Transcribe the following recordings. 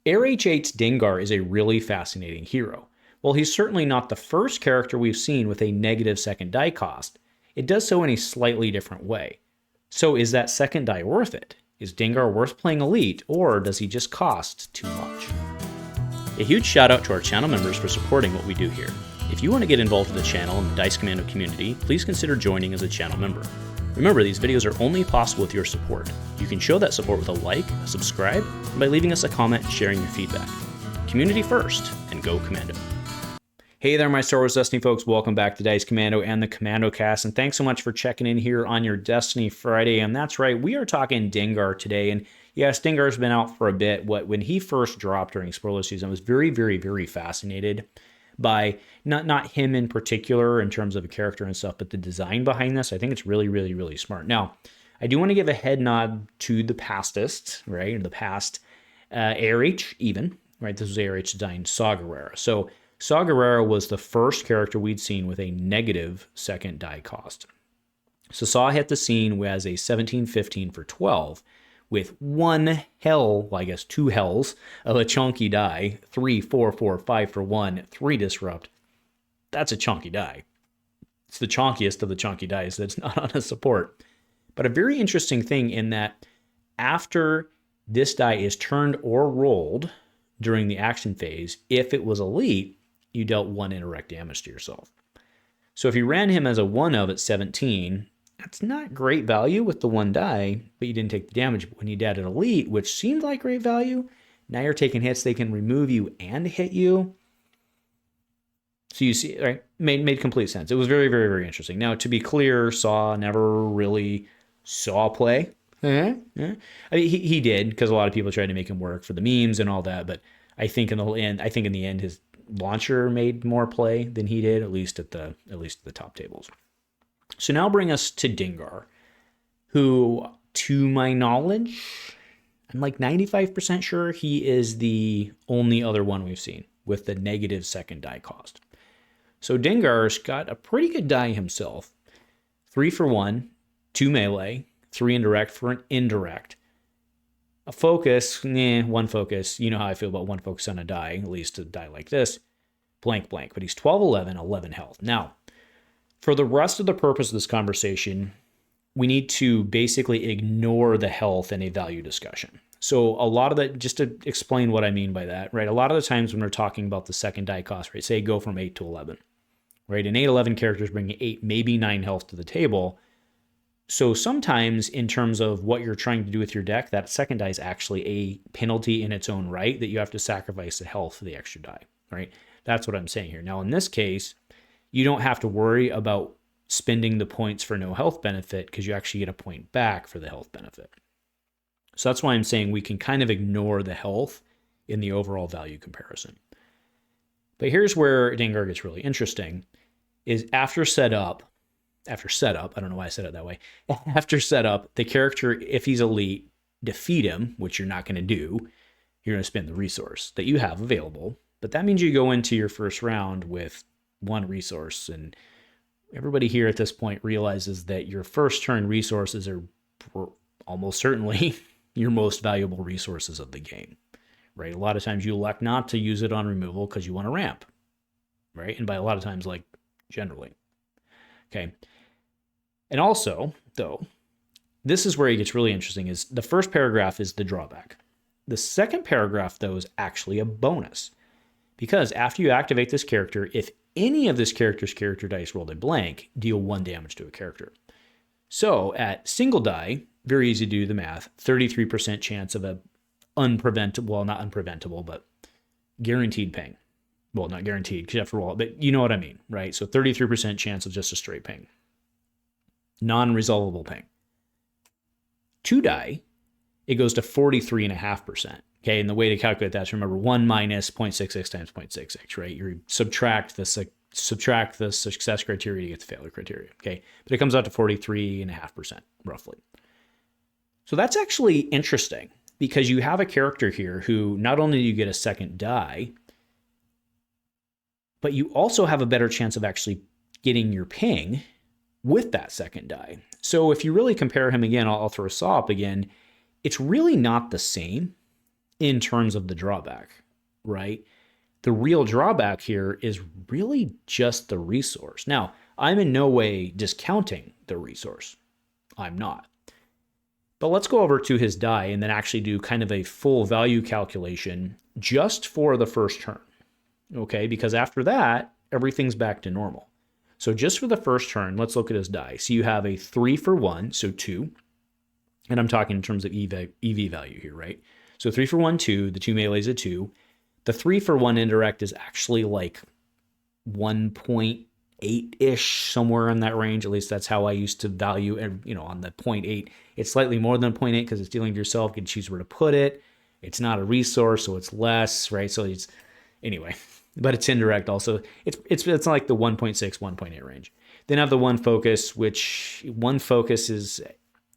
ARH8's Dengar is a really fascinating hero. While he's certainly not the first character we've seen with a negative second die cost, it does so in a slightly different way. So is that second die worth it? Is Dengar worth playing Elite, or does he just cost too much? A huge shout out to our channel members for supporting what we do here. If you want to get involved with the channel and the Dice Commando community, please consider joining as a channel member. Remember, these videos are only possible with your support. You can show that support with a like, a subscribe, and by leaving us a comment and sharing your feedback. Community first, and go Commando. Hey there, my Star Wars Destiny folks. Welcome back to Dice Commando and the Commando Cast, and thanks so much for checking in here on your Destiny Friday. And that's right, we are talking Dengar today. And yes, Dengar's been out for a bit. When he first dropped during spoiler season, I was very fascinated by not him in particular in terms of a character and stuff, but the design behind this. I think it's really smart. Now, I do want to give a head nod to the pastist, right? The past ARH even, right? This was ARH designed Saw Gerrera. So Saw Gerrera was the first character we'd seen with a negative second die cost. So Saw hit the scene as a 17-15 for 12 with one hell, well, I guess two hells of a chunky die, 3, 4, 4, 5 for 1, 3 disrupt. That's a chunky die. It's the chunkiest of the chunky dice that's not on a support. But a very interesting thing in that after this die is turned or rolled during the action phase, if it was elite, you dealt 1 indirect damage to yourself. So if you ran him as a 1 of at 17, that's not great value with the 1 die, but you didn't take the damage. But when you added elite, which seemed like great value, now you're taking hits, they can remove you and hit you. So you see, right? Made complete sense. It was very interesting. Now, to be clear, Saw never really saw play. I mean, he did, because a lot of people tried to make him work for the memes and all that. But I think in the end, his launcher made more play than he did, at least at the top tables. So now bring us to Dengar, who, to my knowledge, I'm like 95% sure he is the only other one we've seen with the negative second die cost. So Dengar's got a pretty good die himself. 3 for 1, 2 melee, 3 indirect for an indirect. A focus, 1 focus. You know how I feel about 1 focus on a die, at least a die like this. Blank. But he's 12-11, 11 health. Now, for the rest of the purpose of this conversation, we need to basically ignore the health in a value discussion. So a lot of that, just to explain what I mean by that, right? A lot of the times when we're talking about the second die cost, right? Say go from 8 to 11, right? And 8-11 characters bring 8, maybe 9 health to the table. So sometimes in terms of what you're trying to do with your deck, that second die is actually a penalty in its own right that you have to sacrifice the health for the extra die, right? That's what I'm saying here. Now, in this case, you don't have to worry about spending the points for no health benefit because you actually get a point back for the health benefit. So that's why I'm saying we can kind of ignore the health in the overall value comparison. But here's where Dengar gets really interesting, is after setup, I don't know why I said it that way. After setup, the character, if he's elite, defeat him, which you're not going to do. You're going to spend the resource that you have available. But that means you go into your first round with 1 resource. And everybody here at this point realizes that your first turn resources are almost certainly your most valuable resources of the game, right? A lot of times you elect not to use it on removal because you want to ramp, right? And by a lot of times, like generally. Okay. And also, though, this is where it gets really interesting, is the first paragraph is the drawback. The second paragraph, though, is actually a bonus. Because after you activate this character, if any of this character's character dice rolled a blank, deal 1 damage to a character. So at single die, very easy to do the math, 33% chance of a not unpreventable, but guaranteed ping. Well, not guaranteed, because you have to roll it, but you know what I mean, right? So 33% chance of just a straight ping. Non-resolvable ping. 2 die, it goes to 43.5%. Okay, and the way to calculate that is, remember, 1 minus 0.66 times 0.66, right? You subtract the success criteria to get the failure criteria, okay? But it comes out to 43.5%, roughly. So that's actually interesting, because you have a character here who not only do you get a second die, but you also have a better chance of actually getting your ping with that second die. So if you really compare him again, I'll throw Saw up again, it's really not the same. in terms of the drawback, right? The real drawback here is really just the resource. Now, I'm in no way discounting the resource. I'm not. But let's go over to his die and then actually do kind of a full value calculation just for the first turn. Okay, because after that, everything's back to normal. So just for the first turn, let's look at his die. So you have a 3 for 1, so 2. And I'm talking in terms of EV value here, right? So 3 for 1, 2. The 2 melee is a 2. The 3 for 1 indirect is actually like 1.8-ish, somewhere in that range. At least that's how I used to value, on the 0.8. It's slightly more than 0.8 because it's dealing to yourself. You can choose where to put it. It's not a resource, so it's less, right? So it's, anyway, but it's indirect also. It's like the 1.6, 1.8 range. Then I have the 1 focus, which 1 focus is,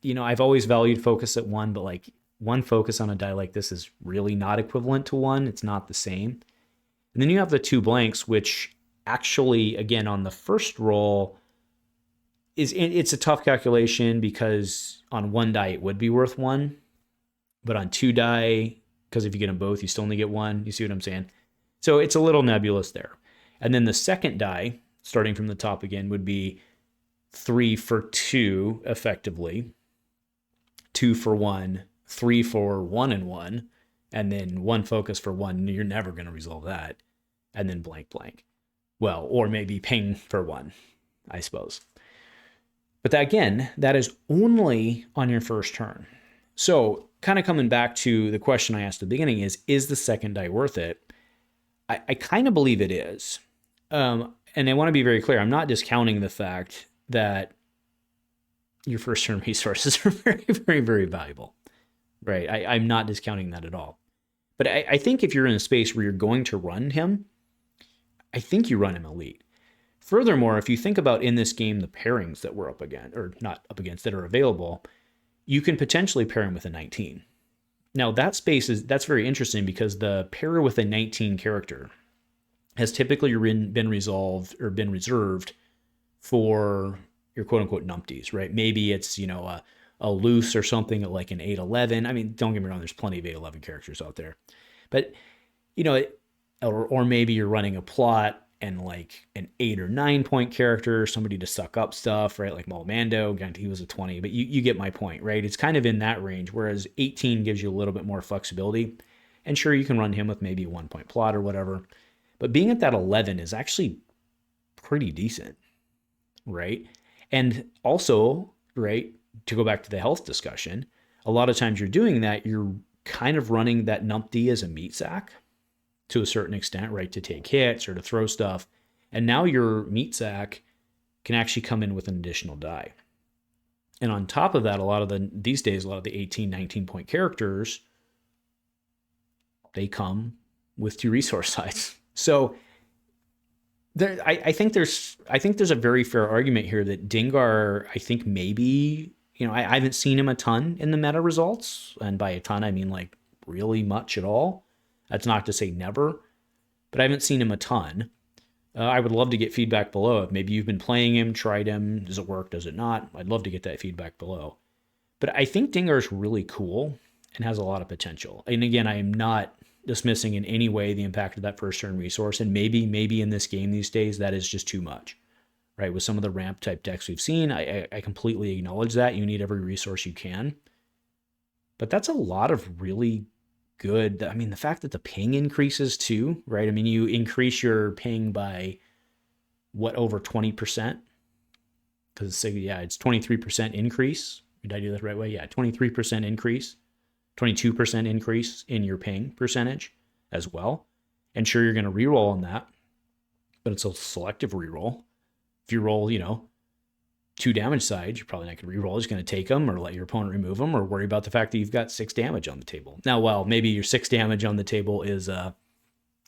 I've always valued focus at 1, but like 1 focus on a die like this is really not equivalent to 1. It's not the same. And then you have the 2 blanks, which actually, again, on the first roll, it's a tough calculation because on 1 die it would be worth 1, but on 2 die, because if you get them both, you still only get 1. You see what I'm saying? So it's a little nebulous there. And then the second die, starting from the top again, would be 3 for 2, effectively. 2 for 1, 3 for 1 and 1, and then 1 focus for 1. You're never going to resolve that. And then blank, blank. Well, or maybe ping for 1, I suppose. But that is only on your first turn. So kind of coming back to the question I asked at the beginning is the second die worth it? I kind of believe it is. And I want to be very clear. I'm not discounting the fact that your first turn resources are very, very, very valuable, right? I'm not discounting that at all. But I think if you're in a space where you're going to run him, I think you run him elite. Furthermore, if you think about in this game the pairings that we're up against, or not up against, that are available, you can potentially pair him with a 19. Now that's very interesting because the pair with a 19 character has typically been reserved for your quote unquote numpties, right? Maybe it's, a loose or something like an 8/11. I mean, don't get me wrong, there's plenty of 8/11 characters out there. But, or maybe you're running a plot and like an 8 or 9 point character, somebody to suck up stuff, right? Like Mando, he was a 20, but you get my point, right? It's kind of in that range, whereas 18 gives you a little bit more flexibility. And sure, you can run him with maybe a 1 point plot or whatever. But being at that 11 is actually pretty decent, right? And also, right, to go back to the health discussion, a lot of times you're doing that, you're kind of running that numpty as a meat sack to a certain extent, right, to take hits or to throw stuff. And now your meat sack can actually come in with an additional die. And on top of that, these days, a lot of the 18, 19 point characters, they come with 2 resource sides. So I think there's a very fair argument here that Dengar, I think maybe, I haven't seen him a ton in the meta results. And by a ton, I mean like really much at all. That's not to say never, but I haven't seen him a ton. I would love to get feedback below. If maybe you've been playing him, tried him, does it work, does it not? I'd love to get that feedback below. But I think Dengar is really cool and has a lot of potential. And again, I am not dismissing in any way the impact of that first turn resource. And maybe in this game these days, that is just too much, right? With some of the ramp type decks we've seen, I completely acknowledge that. You need every resource you can. But that's a lot of really good. I mean, the fact that the ping increases too, right? I mean, you increase your ping by over 20%? Because it's 23% increase. Did I do that the right way? Yeah, 23% increase, 22% increase in your ping percentage as well. And sure, you're going to reroll on that, but it's a selective reroll. If you roll, 2 damage sides, you're probably not going to reroll. You're just going to take them or let your opponent remove them or worry about the fact that you've got 6 damage on the table. Now, while maybe your 6 damage on the table is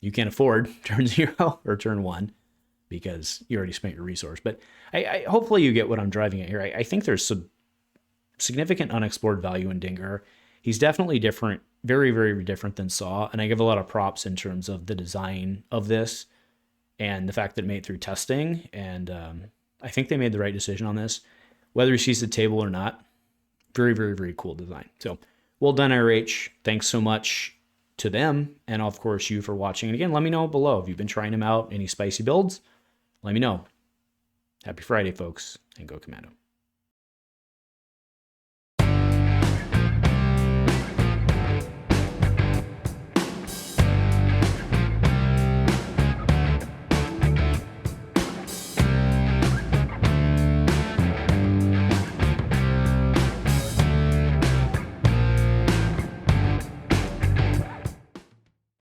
you can't afford turn 0 or turn 1 because you already spent your resource. But I hopefully you get what I'm driving at here. I think there's some significant unexplored value in Dengar. He's definitely different, very, very different than Saw. And I give a lot of props in terms of the design of this and the fact that it made it through testing. And I think they made the right decision on this, whether he sees the table or not. Very, very, very cool design. So well done, ARH. Thanks so much. to them, and of course you for watching. And again, let me know below if you've been trying them out, any spicy builds. Let me know. Happy Friday, folks, and go Commando.